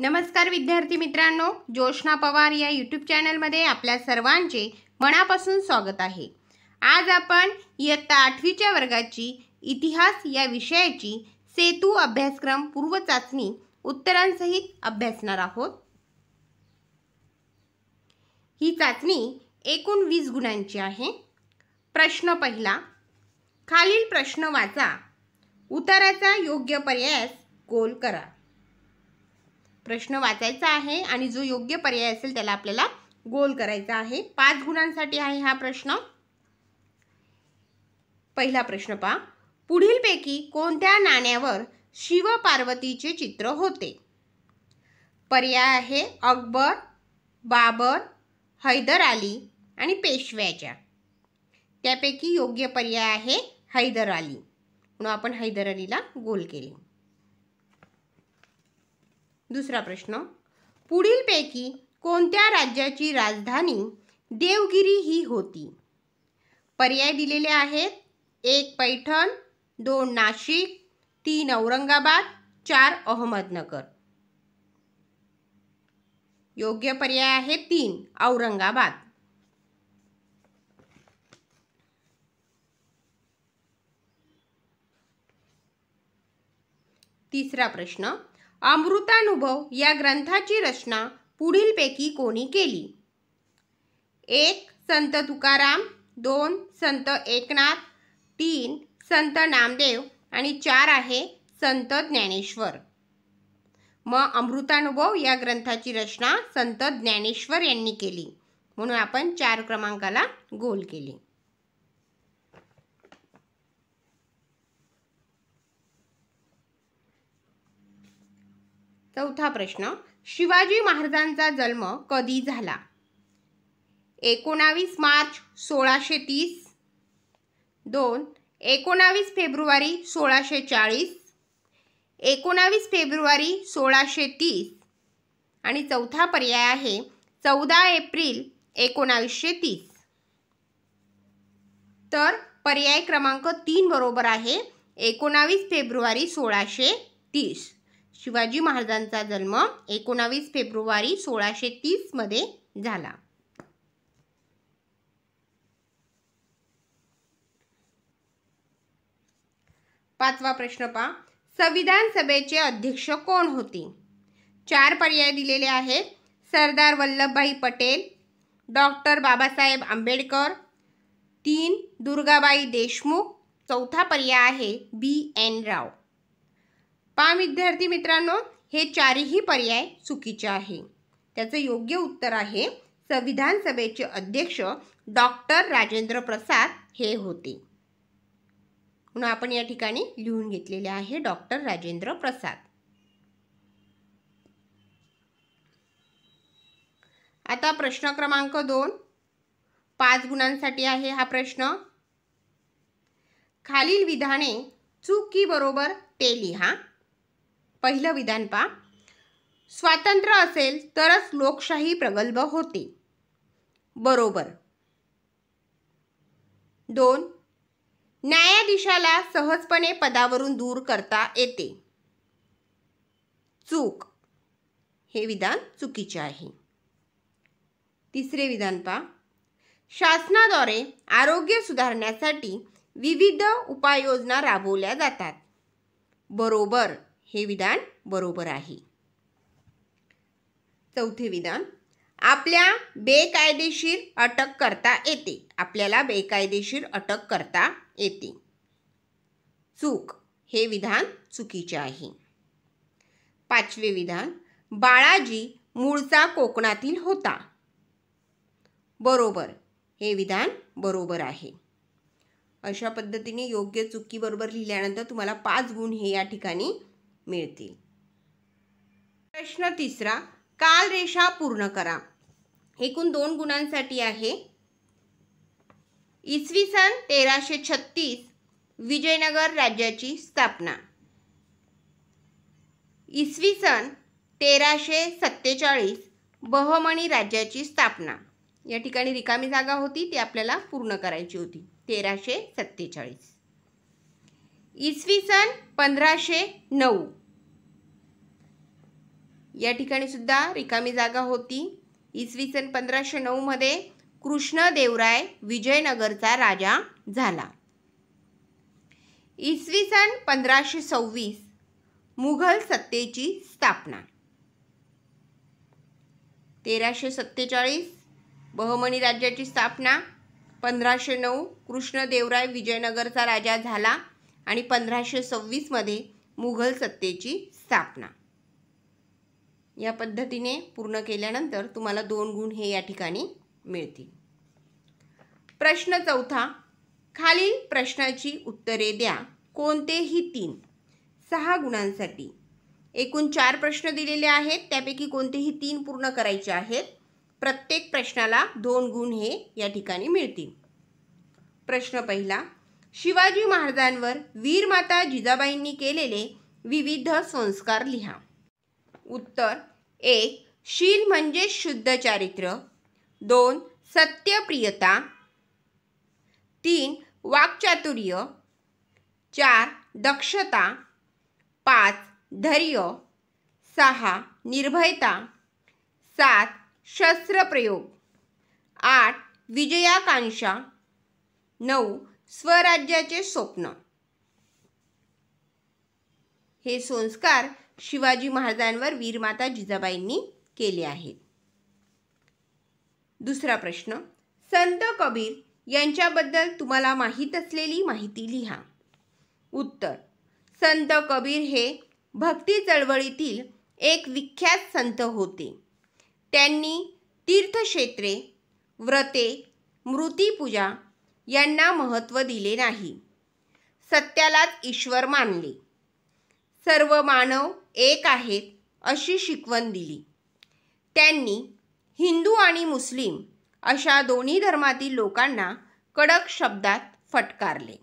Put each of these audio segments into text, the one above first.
नमस्कार विद्यार्थी मित्रांनो, जोशना पवार या यूट्यूब चॅनलमध्ये आपल्या सर्वांचे मनापासून स्वागत आहे। आज आपण इयत्ता 8वीच्या वर्गाची इतिहास या विषयाची सेतू अभ्यासक्रम पूर्व चाचणी उत्तरांसहित अभ्यासणार आहोत। ही चाचणी एकूण 20 गुणांची आहे। प्रश्न पहिला, खालील प्रश्न वाचा, उत्तराचा योग्य पर्याय गोल करा। प्रश्न वाचायचा आहे आणि जो योग्य पर्याय असेल त्याला आपल्याला गोल करायचा आहे। 5 गुणांसाठी आहे हा प्रश्न। पहिला प्रश्न पहा, पुढीलपैकी कोणत्या नाण्यावर शिव पार्वतीचे चित्र होते? पर्याय आहे अकबर, बाबर, हैदर अली आणि पेशव्याच्या। त्यापैकी योग्य पर्याय आहे हैदर अली, म्हणून आपण हैदर अलीला गोल केले। दुसरा प्रश्न, पुढीलपैकी कोणत्या राज्याची राजधानी देवगिरी ही होती? पर्याय दिलेले आहेत 1 पैठण, 2 नाशिक, 3 औरंगाबाद, 4 अहमदनगर। योग्य पर्याय आहे 3 औरंगाबाद। तिसरा प्रश्न, अमृतानुभव या ग्रंथाची रचना पुढीलपैकी कोणी केली? 1 संत तुकाराम, 2 संत एकनाथ, 3 संत नामदेव आणि 4 आहे संत ज्ञानेश्वर। मग अमृतानुभव या ग्रंथाची रचना संत ज्ञानेश्वर यांनी केली, म्हणून आपण 4 क्रमांकाला गोल केले। चौथा प्रश्न, शिवाजी महाराजांचा जन्म कधी झाला? 19 मार्च 1630, 2 19 फेब्रुवारी 1640, 19 फेब्रुवारी 1630 आणि चौथा पर्याय आहे 14 एप्रिल 1930। तर पर्याय क्रमांक 3 बरोबर आहे 19 फेब्रुवारी 1630। शिवाजी महाराजांचा जन्म 19 फेब्रुवारी 1630 मध्ये झाला। पाचवा प्रश्न पहा, संविधान सभेचे अध्यक्ष कोण होते? 4 पर्याय दिलेले आहेत सरदार वल्लभभाई पटेल, डॉक्टर बाबासाहेब आंबेडकर, 3 दुर्गाबाई देशमुख, चौथा पर्याय आहे BN राव। पहा विद्यार्थी मित्रांनो, हे 4ही पर्याय चुकीचे आहे। त्याचे योग्य उत्तर आहे संविधान सभेचे अध्यक्ष डॉक्टर राजेंद्र प्रसाद हे होते, म्हणून आपण या ठिकाणी लिहून घेतलेले आहे डॉक्टर राजेंद्र प्रसाद। आता प्रश्न क्रमांक 2, 5 गुणांसाठी आहे हा प्रश्न। खालील विधाने चूक की बरोबर ते लिहा। पहिलं विधान पहा, स्वातंत्र्य असेल तरच लोकशाही प्रगल्भ होते। बरोबर। 2 न्यायाधीशाला सहजपणे पदावरून दूर करता येते। चूक। हे विधान चुकीचे आहे। तिसरे विधान पहा, शासनाद्वारे आरोग्य सुधारण्यासाठी विविध उपाययोजना राबवल्या जातात। बरोबर। हे विधान बरोबर आहे। चौथे विधान, आपल्या बेकायदेशीर अटक करता येते। आपल्याला बेकायदेशीर अटक करता येते। चूक। हे विधान चुकीचे आहे। पाचवे विधान, बाळाजी मूळचा कोकणातील होता। बरोबर। हे विधान बरोबर आहे। अशा पद्धतीने योग्य चुकी बरोबर लिहिल्यानंतर तुम्हाला 5 गुण हे या ठिकाणी मिळतील। प्रश्न तिसरा, कालरेषा पूर्ण करा। एकूण 2 गुणांसाठी आहे। इसवी सन 1336 विजयनगर राज्याची स्थापना। इसवी सन 1347 बहमनी राज्याची स्थापना। या ठिकाणी रिकामी जागा होती, ती आपल्याला पूर्ण करायची होती। 1347। इसवी सन 1509 या ठिकाणी सुद्धा रिकामी जागा होती. इसवी सन 1509 मध्ये कृष्णदेवराय विजयनगरचा राजा झाला. इसवी सन 1526 मुघल सत्तेची स्थापना. 1347 बहमनी राज्याची स्थापना. 1509 कृष्णदेवराय विजयनगरचा राजा झाला आणि 1526 मध्ये मुघल सत्तेची स्थापना. या पद्धतीने पूर्ण केल्यानंतर तुम्हाला 2 गुण हे या ठिकाणी मिळतील. प्रश्न चौथा. खालील प्रश्नाची उत्तरे द्या. कोणतेही 3. 6 गुणांसाठी. एकूण 4 प्रश्न दिलेले आहेत, त्यापैकी कोणतेही 3 पूर्ण करायचे आहेत. प्रत्येक प्रश्नाला 2 गुण हे या ठिकाणी मिळतील. प्रश्न पहिला. शिवाजी महाराजांवर वीरमाता जिजाबाईंनी केलेले विविध संस्कार लिहा. उत्तर. 1. शील म्हणजे शुद्ध चारित्र्य. 2. सत्यप्रियता. 3. वाक्चातुर्य. 4. दक्षता. 5. धैर्य. 6. निर्भयता. 7. शस्त्रप्रयोग. 8. विजयाकांक्षा. 9. स्वराज्याचे स्वप्न. हे संस्कार शिवाजी महाराजांवर वीरमाता जिजाबाईंनी केले आहेत. दुसरा प्रश्न. संत कबीर यांच्याबद्दल तुम्हाला माहीत असलेली माहिती लिहा. उत्तर. संत कबीर हे भक्ती चळवळीतील एक विख्यात संत होते. त्यांनी तीर्थक्षेत्रे, व्रते, मूर्तिपूजा यांना महत्त्व दिले नाही. सत्यालाच ईश्वर मानले. सर्व मानव एक आहेत अशी शिकवण दिली. त्यांनी हिंदू आणि मुस्लिम अशा दोन्ही धर्मातील लोकांना कडक शब्दात फटकारले.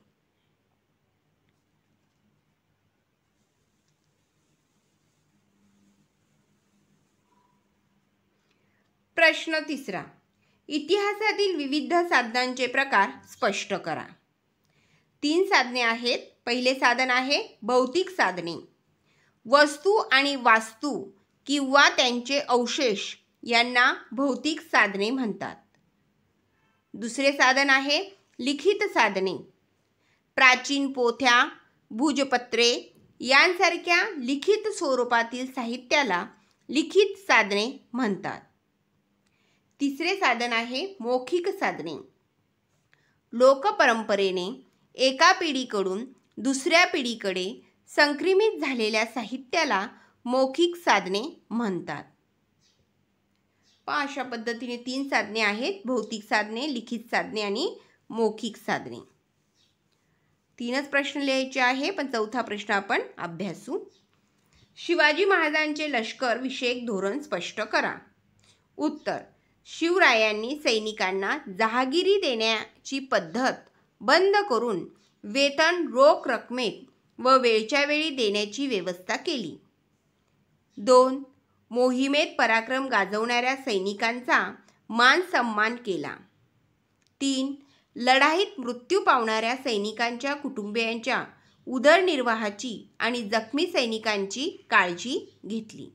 प्रश्न तिसरा. इतिहासातील विविध साधनांचे प्रकार स्पष्ट करा. 3 साधने आहेत. पहिले साधन आहे भौतिक साधने. वस्तू आणि वास्तू किंवा त्यांचे अवशेष यांना भौतिक साधने म्हणतात. दुसरे साधन आहे लिखित साधने. प्राचीन पोथ्या, भूजपत्रे यांसारख्या लिखित स्वरूपातील साहित्याला लिखित साधने म्हणतात. तिसरे साधन आहे मौखिक साधने. लोकपरंपरेने एका पिढीकडून दुसऱ्या पिढीकडे संक्रमित झालेल्या साहित्याला मौखिक साधने म्हणतात. अशा पद्धतीने 3 साधने आहेत. भौतिक साधने, लिखित साधने आणि मौखिक साधने. 3च प्रश्न लिहायचे आहे, पण चौथा प्रश्न आपण अभ्यासू. शिवाजी महाराजांचे लष्कर विषयक धोरण स्पष्ट करा. उत्तर. शिवरायांनी सैनिकांना जहागिरी देण्याची पद्धत बंद करून वेतन रोख रकमेत व वेळच्या वेळी देण्याची व्यवस्था केली. 2. मोहिमेत पराक्रम गाजवणाऱ्या सैनिकांचा मान सन्मान केला. 3. लढाईत मृत्यू पावणाऱ्या सैनिकांच्या कुटुंबियांच्या उदरनिर्वाहाची आणि जखमी सैनिकांची काळजी घेतली.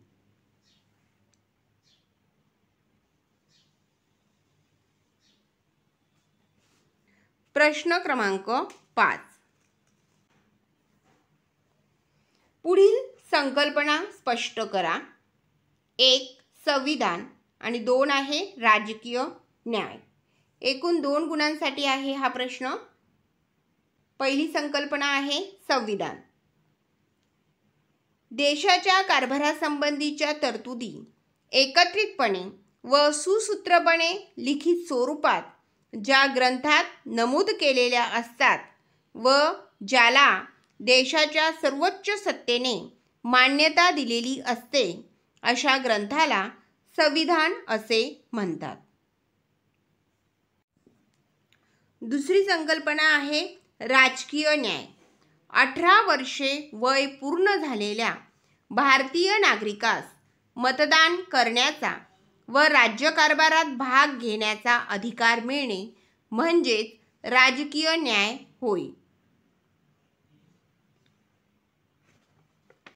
प्रश्न क्रमांक 5. पुढील संकल्पना स्पष्ट करा. 1. संविधान आणि 2 आहे राजकीय न्याय. एकूण 2 गुणांसाठी आहे हा प्रश्न. पहिली संकल्पना आहे संविधान. देशाच्या कारभारासंबंधीच्या तरतुदी एकत्रितपणे व सुसूत्रपणे लिखित स्वरूपात ज्या ग्रंथात नमूद केलेल्या असतात व ज्याला देशाच्या सर्वोच्च सत्तेने मान्यता दिलेली असते अशा ग्रंथाला संविधान असे म्हणतात. दुसरी संकल्पना आहे राजकीय न्याय. 18 वर्षे वय पूर्ण झालेल्या भारतीय नागरिकास मतदान करण्याचा व राज्यकारभारात भाग घेण्याचा अधिकार मिळणे म्हणजेच राजकीय न्याय होय.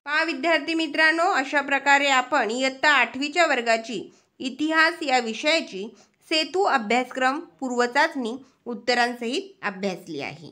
पहा विद्यार्थी मित्रांनो, अशा प्रकारे आपण इयत्ता 8वीच्या वर्गाची इतिहास या विषयाची सेतू अभ्यासक्रम पूर्वचाचणी उत्तरांसहित अभ्यासली आहे.